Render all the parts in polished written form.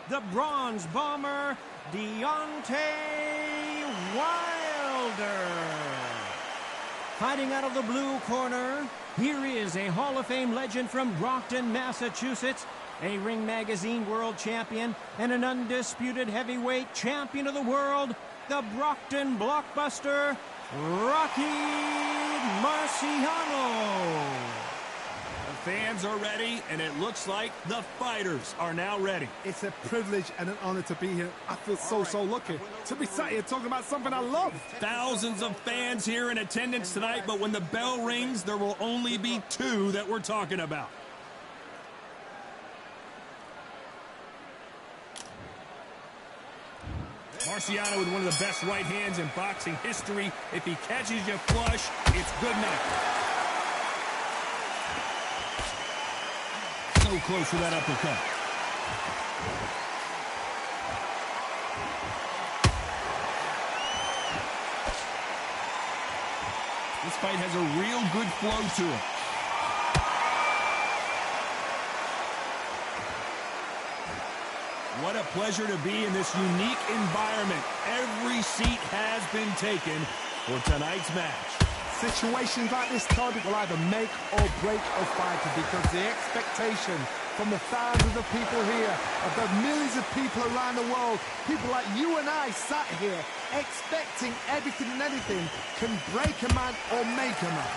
the Bronze Bomber, Deontay Wilder. Fighting out of the blue corner, here is a Hall of Fame legend from Brockton, Massachusetts, a Ring Magazine world champion, and an undisputed heavyweight champion of the world, the Brockton Blockbuster, Rocky Marciano. The fans are ready, and it looks like the fighters are now ready. It's a privilege and an honor to be here. I feel so lucky to be sat here talking about something I love. Thousands of fans here in attendance tonight, but when the bell rings, there will only be two that we're talking about. Marciano with one of the best right hands in boxing history. If he catches you flush, it's good night. So close to that uppercut. This fight has a real good flow to it. What a pleasure to be in this unique environment. Every seat has been taken for tonight's match. Situations like this, Todd, will either make or break a fighter, because the expectation from the thousands of people here, of the millions of people around the world, people like you and I sat here expecting everything and anything, can break a man or make a man.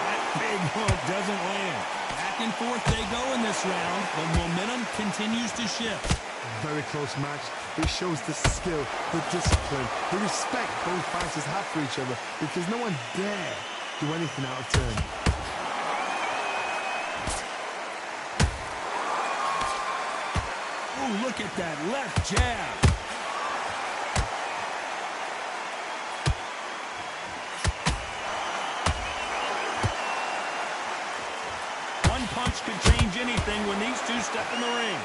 That big hook doesn't land. Back and forth they go in this round. The momentum continues to shift. Very close match. It shows the skill, the discipline, the respect both fighters have for each other, because no one dare do anything out of turn. Oh, look at that left jab. One punch could change anything when these two step in the ring.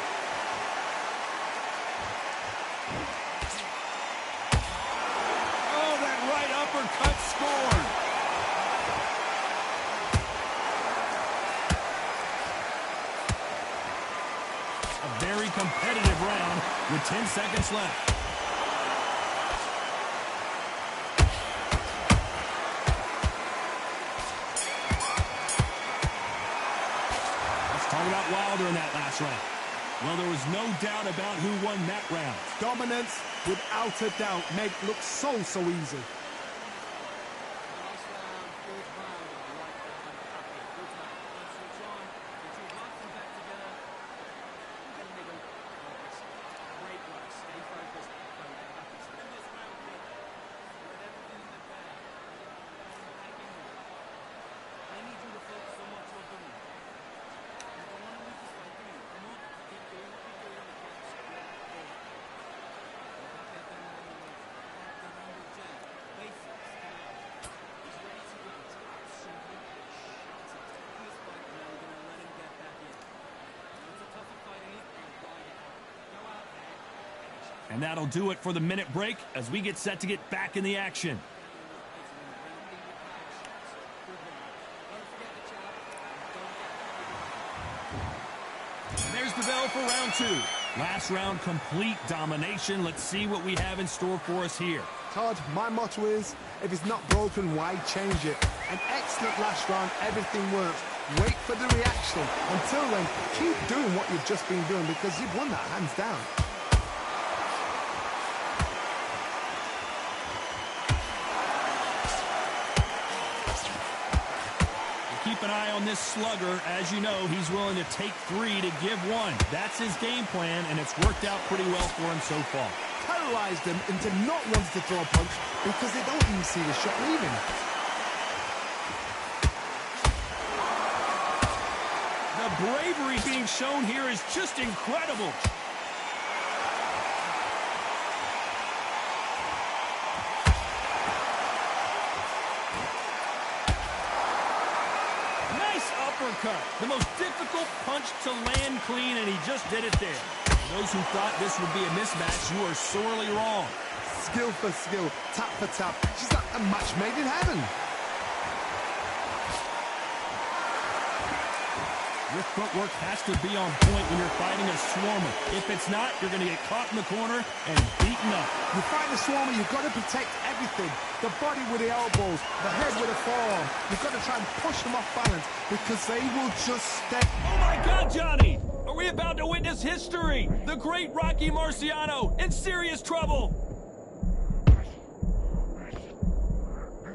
Oh, that right uppercut scored. A very competitive round with 10 seconds left. Talk about Wilder in that last round. Well, there was no doubt about who won that round. Dominance, without a doubt, made it look so easy. And that'll do it for the minute break as we get set to get back in the action. And there's the bell for round two. Last round, complete domination. Let's see what we have in store for us here. Todd, my motto is, if it's not broken, why change it? An excellent last round, everything works. Wait for the reaction. Until then, keep doing what you've just been doing, because you've won that hands down. Keep an eye on this slugger. As you know, he's willing to take three to give one. That's his game plan, and it's worked out pretty well for him so far. Terrorized them into not wanting to throw a punch because they don't even see the shot leaving. The bravery being shown here is just incredible. Uppercut, the most difficult punch to land clean, and he just did it there. For those who thought this would be a mismatch, you are sorely wrong. Skill for skill, tap for tap. She's like a match made in heaven. Your footwork has to be on point when you're fighting a Swarmer. If it's not, you're going to get caught in the corner and beaten up. You fight the Swarmer, you've got to protect everything. The body with the elbows, the head with the forearm. You've got to try and push them off balance because they will just step. Oh my God, Johnny! Are we about to witness history? The great Rocky Marciano in serious trouble.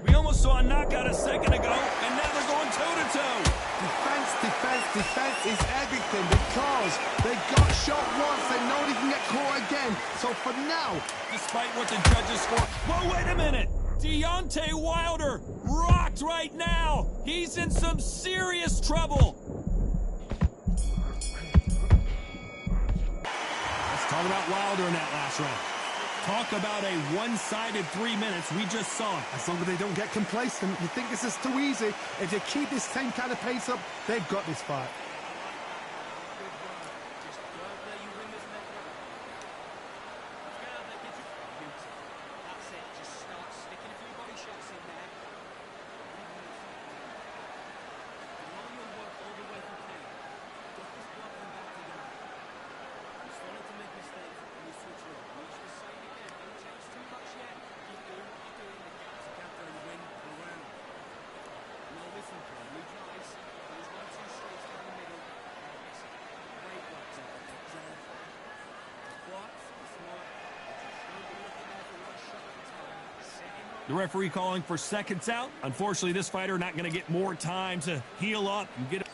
We almost saw a knockout a second ago, and now they're going toe-to-toe. Defense, defense, defense is everything because they got shot once. They know they can get caught again. So for now, despite what the judges score. Whoa, wait a minute! Deontay Wilder rocked right now. He's in some serious trouble. Let's talk about Wilder in that last round. Talk about a one-sided 3 minutes. We just saw it. As long as they don't get complacent, you think this is too easy. If they keep this same kind of pace up, they've got this fight. The referee calling for seconds out. Unfortunately, this fighter not going to get more time to heal up and get.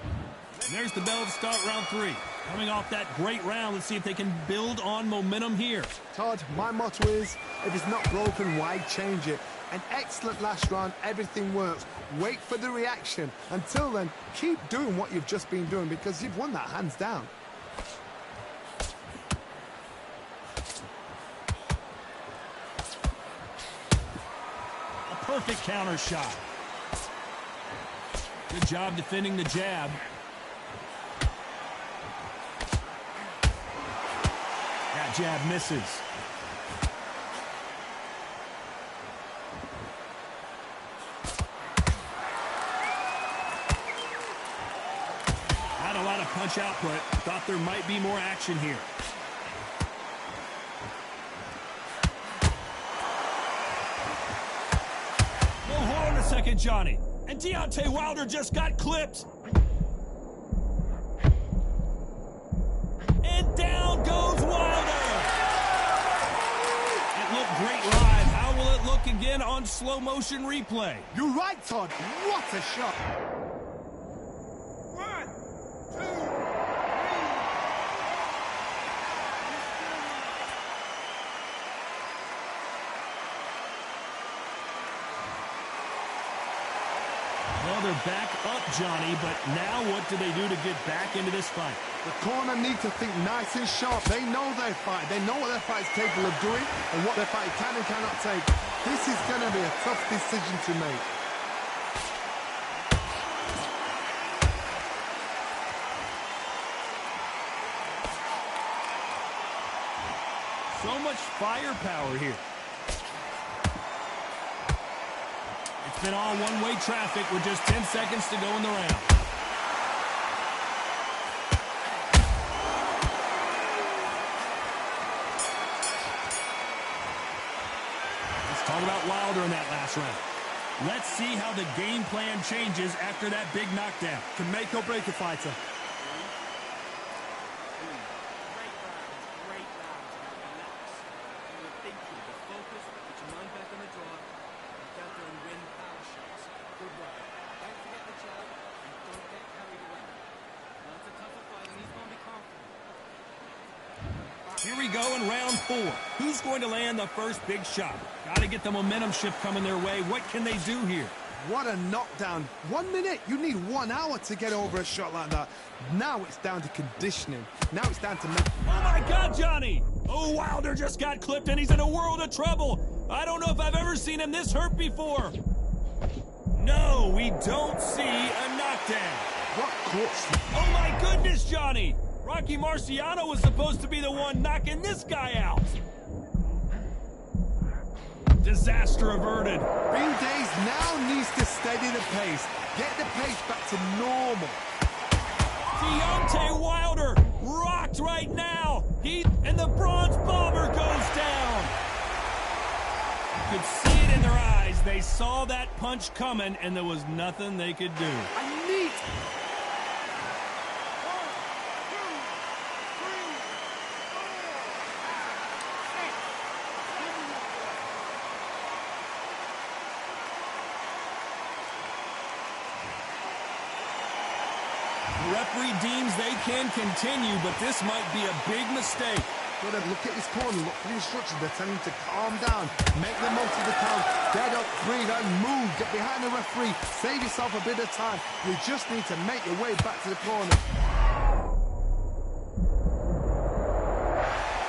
And there's the bell to start round 3. Coming off that great round, let's see if they can build on momentum here. Todd, my motto is, if it's not broken, why change it? An excellent last round, everything works. Wait for the reaction. Until then, keep doing what you've just been doing because you've won that hands down. Perfect counter shot. Good job defending the jab. That jab misses. Not a lot of punch output. Thought there might be more action here. Second, Johnny. And Deontay Wilder just got clipped. And down goes Wilder. It looked great live. How will it look again on slow motion replay? You're right, Todd. What a shot. 1, 2, 3. Well, they're back up, Johnny, but now what do they do to get back into this fight? The corner need to think nice and sharp. They know their fight. They know what their fight is capable of doing and what their fight can and cannot take. This is going to be a tough decision to make. So much firepower here. It's been all one-way traffic with just 10 seconds to go in the round. Let's talk about Wilder in that last round. Let's see how the game plan changes after that big knockdown. Can make or break a fighter. Here we go in round 4. Who's going to land the first big shot? Got to get the momentum shift coming their way. What can they do here? What a knockdown. 1 minute. You need 1 hour to get over a shot like that. Now it's down to conditioning. Now it's down to... Oh, my God, Johnny! Oh, Wilder just got clipped, and he's in a world of trouble. I don't know if I've ever seen him this hurt before. No, we don't see a knockdown. What course? Oh, my goodness, Johnny! Rocky Marciano was supposed to be the one knocking this guy out. Disaster averted. Green Days now needs to steady the pace. Get the pace back to normal. Deontay Wilder rocked right now. And the Bronze Bomber goes down. You could see it in their eyes. They saw that punch coming, and there was nothing they could do. I need... Referee deems they can continue, but this might be a big mistake. Look at this corner, look for the instructions. They're telling him to calm down, make the most of the count, get up, breathe, and move. Get behind the referee, save yourself a bit of time. You just need to make your way back to the corner.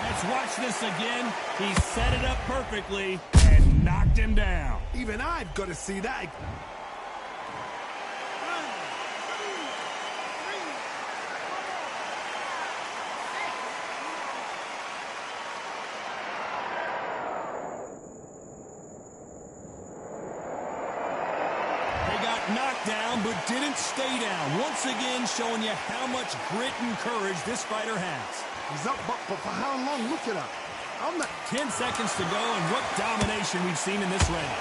Let's watch this again. He set it up perfectly and knocked him down. Even I've got to see that. Knocked down, but didn't stay down. Once again, showing you how much grit and courage this fighter has. He's up, but for how long? Look at that. 10 seconds to go, and what domination we've seen in this round.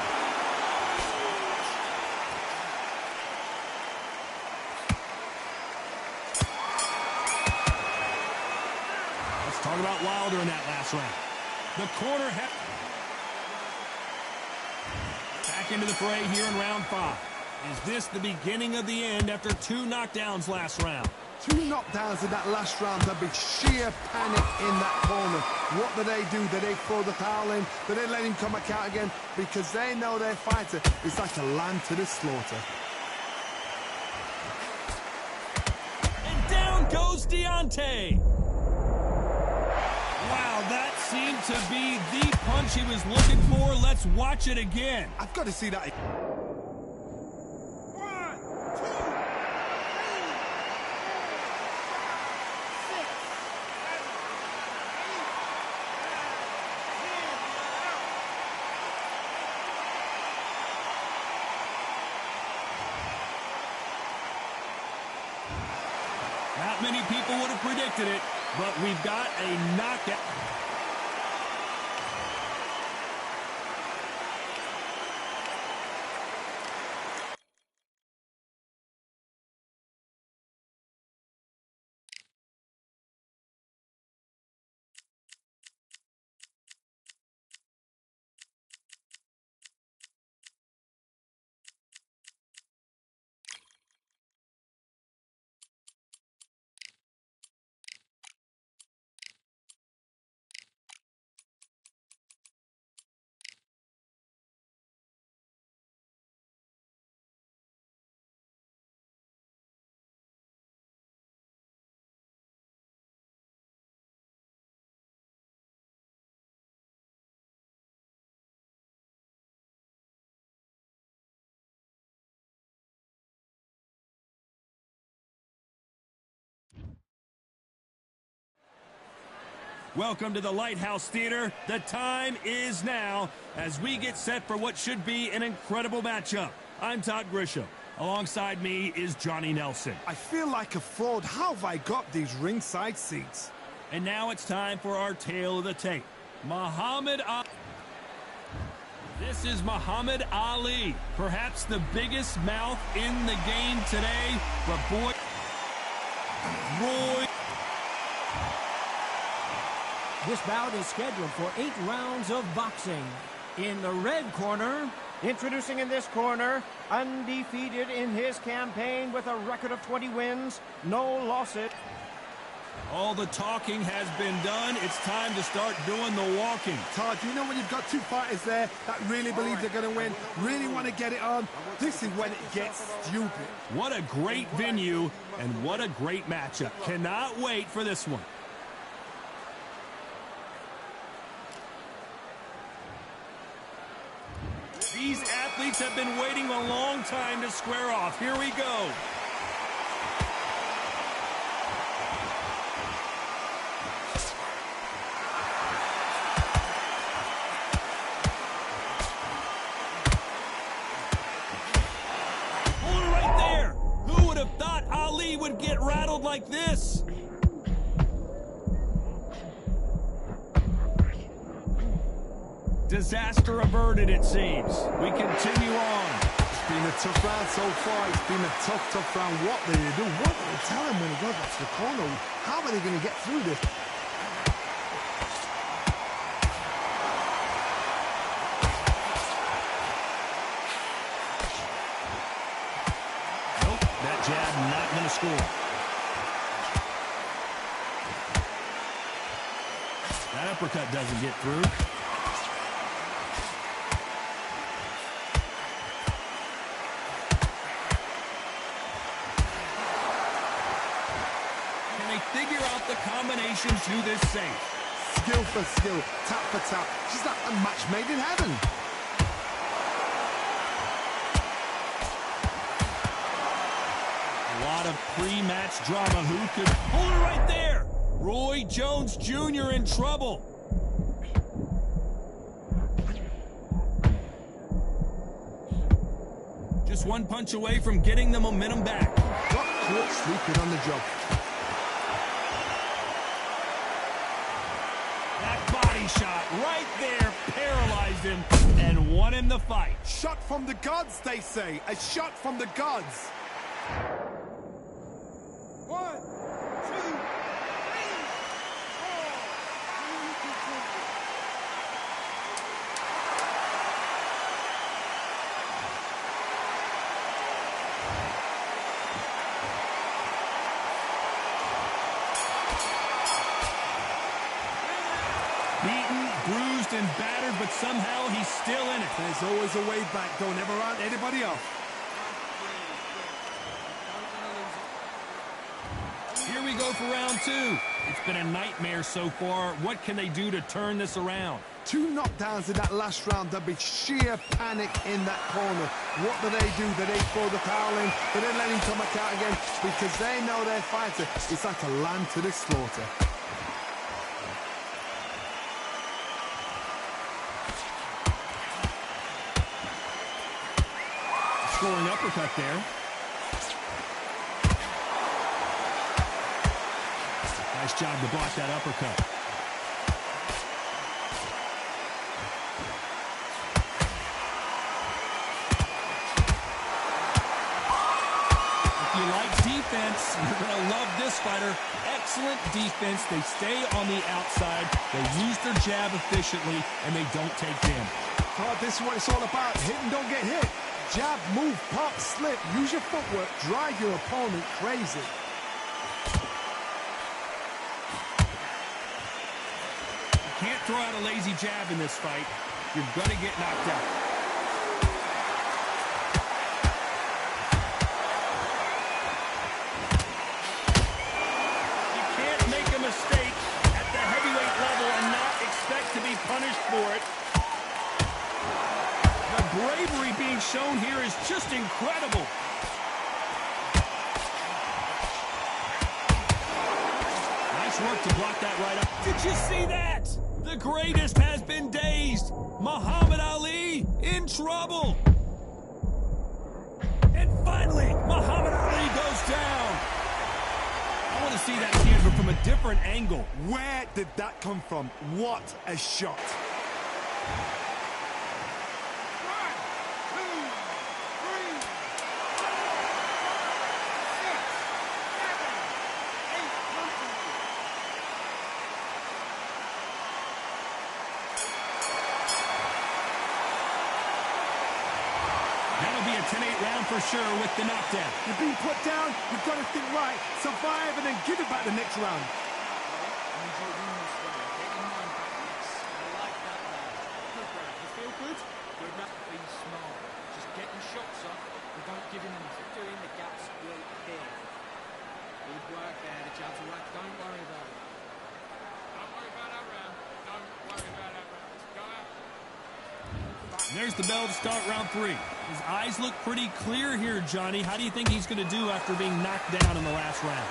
Let's talk about Wilder in that last round. The corner back into the fray here in round 5. Is this the beginning of the end after 2 knockdowns last round? 2 knockdowns in that last round. There'll be sheer panic in that corner. What do they do? Do they throw the towel in? Do they let him come back out again? Because they know their fighter is like a lamb to the slaughter. And down goes Deontay. Wow, that seemed to be the punch he was looking for. Let's watch it again. I've got to see that. Not many people would have predicted it, but we've got a knockout. Welcome to the Lighthouse Theater. The time is now as we get set for what should be an incredible matchup. I'm Todd Grisham. Alongside me is Johnny Nelson. I feel like a fraud. How have I got these ringside seats? And now it's time for our tale of the tape. Muhammad Ali. This is Muhammad Ali, perhaps the biggest mouth in the game today. But boy, Roy. This bout is scheduled for 8 rounds of boxing. In the red corner, introducing in this corner, undefeated in his campaign with a record of 20 wins, no losses. All the talking has been done. It's time to start doing the walking. Todd, you know when you've got 2 fighters there that really believe they're going to win, really want to get it on, this is when it gets stupid. What a great venue and what a great matchup. Cannot wait for this one. These athletes have been waiting a long time to square off. Here we go. would get rattled like this. Disaster averted, it seems. We continue on. It's been a tough round so far. It's been a tough round. What do they do? What do they tell him when he goes back to the corner? How are they going to get through this? Nope, that jab not going to score. That uppercut doesn't get through. Figure out the combination to this safe. Skill for skill, tap for tap. She's like a match made in heaven. A lot of pre-match drama. Who could hold her right there? Roy Jones Jr. in trouble. Just one punch away from getting the momentum back. Got caught sleeping on the job. Shot right there, paralyzed him, and won him the fight. Shot from the gods, they say. A shot from the gods. 1, 2, 3, 4. Beaten, bruised, and battered, but somehow he's still in it. There's always a way back. Don't ever round anybody off. Here we go for round 2. It's been a nightmare so far. What can they do to turn this around? 2 knockdowns in that last round. There'll be sheer panic in that corner. What do? Do they throw the towel in? Do they let him come back out again? Because they know their fighter. It's like a lamb to the slaughter. Scoring uppercut there. Nice job to block that uppercut. If you like defense, you're going to love this fighter. Excellent defense. They stay on the outside. They use their jab efficiently, and they don't take damage. Oh, this is what it's all about. Hit and don't get hit. Jab, move, pop, slip. Use your footwork. Drive your opponent crazy. You can't throw out a lazy jab in this fight. You're going to get knocked out. You can't make a mistake at the heavyweight level and not expect to be punished for it. The bravery being shown here is just incredible. Nice work to block that right up. Did you see that? The greatest has been dazed. Muhammad Ali in trouble. And finally, Muhammad Ali goes down. I want to see that again, but from a different angle. Where did that come from? What a shot. That'll be a 10-8 round for sure with the knockdown. You're being put down, you've got to think right, survive, and then give it back the next round. There's the bell to start round 3. His eyes look pretty clear here, Johnny. How do you think he's going to do after being knocked down in the last round?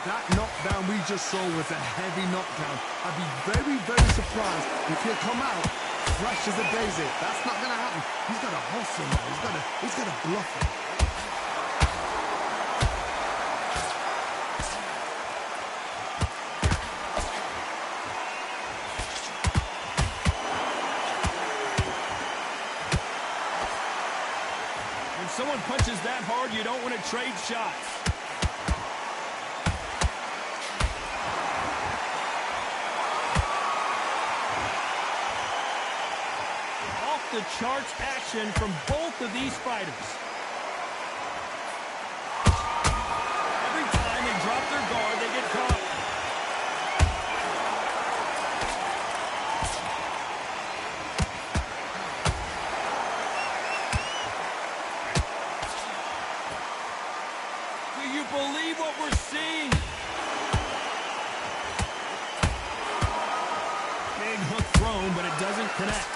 That knockdown we just saw was a heavy knockdown. I'd be very, very surprised if he'll come out fresh as a daisy. That's not going to happen. He's got to hustle now. He's got to bluff it. someone punches that hard, you don't want to trade shots. Off the charts action from both of these fighters. Every time they drop their guard, they get caught. Believe what we're seeing. Big hook thrown, but it doesn't connect.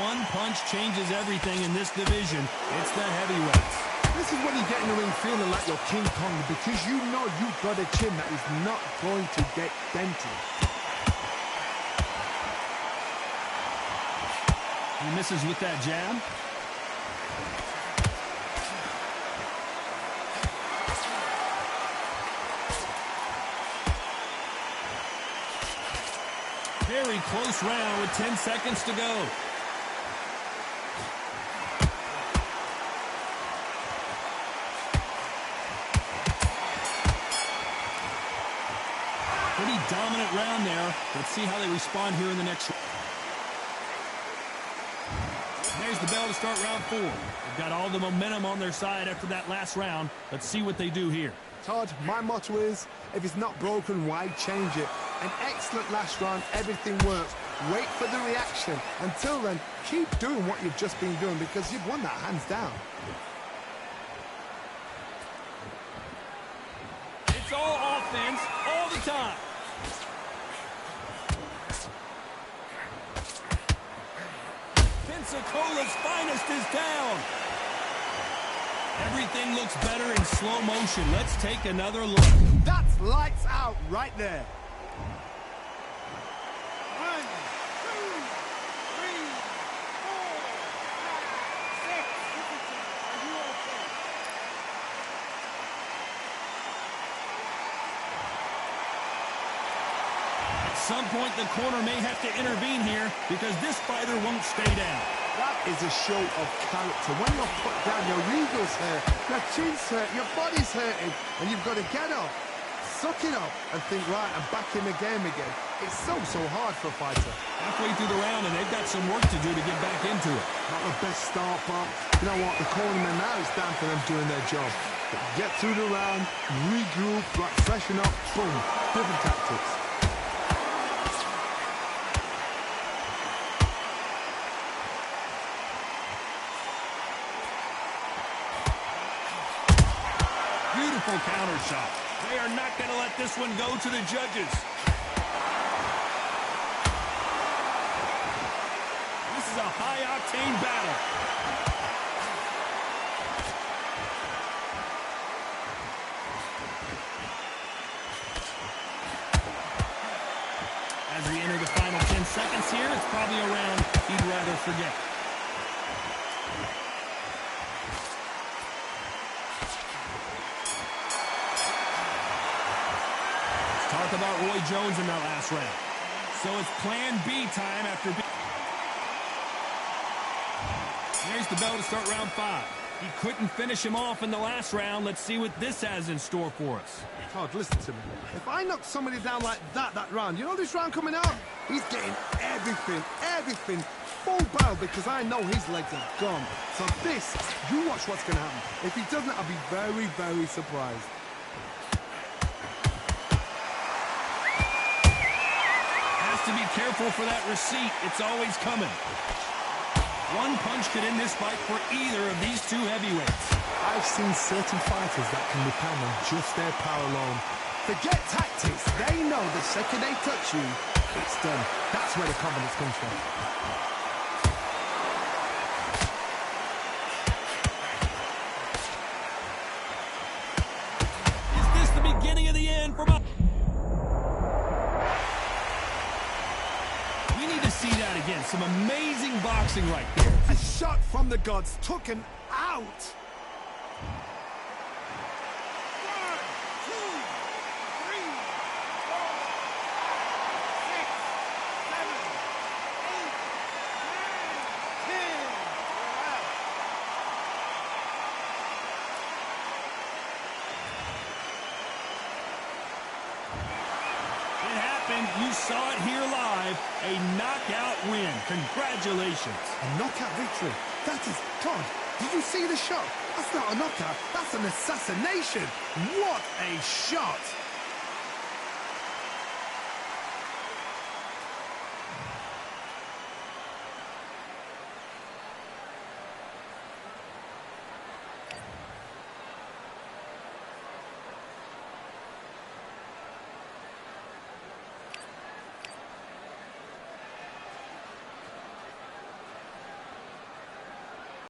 One punch changes everything in this division. It's the heavyweights. This is when you get in the ring feeling like you're King Kong, because you know you've got a chin that is not going to get dented. He misses with that jab. Very close round with 10 seconds to go. Pretty dominant round there. Let's see how they respond here in the next round. There's the bell to start round 4. They've got all the momentum on their side after that last round. Let's see what they do here. Todd, my motto is, if it's not broken, why change it? An excellent last round, everything works. Wait for the reaction. Until then, keep doing what you've just been doing, because you've won that hands down. It's all offense all the time. Pensacola's finest is down. Everything looks better in slow motion. Let's take another look. That's lights out right there. 1, 2, 3, 4, 5, 6. Are you okay? At some point, the corner may have to intervene here because this fighter won't stay down. That is a show of character. When you're put down, your ego's hurt, your chin's hurt, your body's hurting, and you've got to get up, suck it up, and think, right, I'm back in the game again. It's so hard for a fighter. Halfway through the round, and they've got some work to do to get back into it. Not the best start, but you know what? The cornerman now, it's down for them doing their job. But get through the round, regroup, like freshen up, boom, different tactics. Beautiful counter shot. They are not going to let this one go to the judges. This is a high-octane battle. As we enter the final 10 seconds here, it's probably a round he'd rather forget. Talk about Roy Jones in that last round. So it's plan B time after B. There's the bell to start round 5. He couldn't finish him off in the last round. Let's see what this has in store for us. Todd, listen to me. If I knock somebody down like that round, you know this round coming out? He's getting everything full barrel, because I know his legs are gone. So this, you watch what's going to happen. If he doesn't, I'll be very surprised. To be careful for that receipt. It's always coming. One punch could end this fight for either of these two heavyweights. I've seen certain fighters that can be pound on just their power alone. Forget tactics. They know the second they touch you, it's done. That's where the confidence comes from. Is this the beginning of the end for my... See that again. Some amazing boxing right there. A shot from the gods took him out. 1, 2, 3, 4, time, you saw it here live. A knockout win. Congratulations. A knockout victory. That is, God, did you see the shot? That's not a knockout. That's an assassination. What a shot.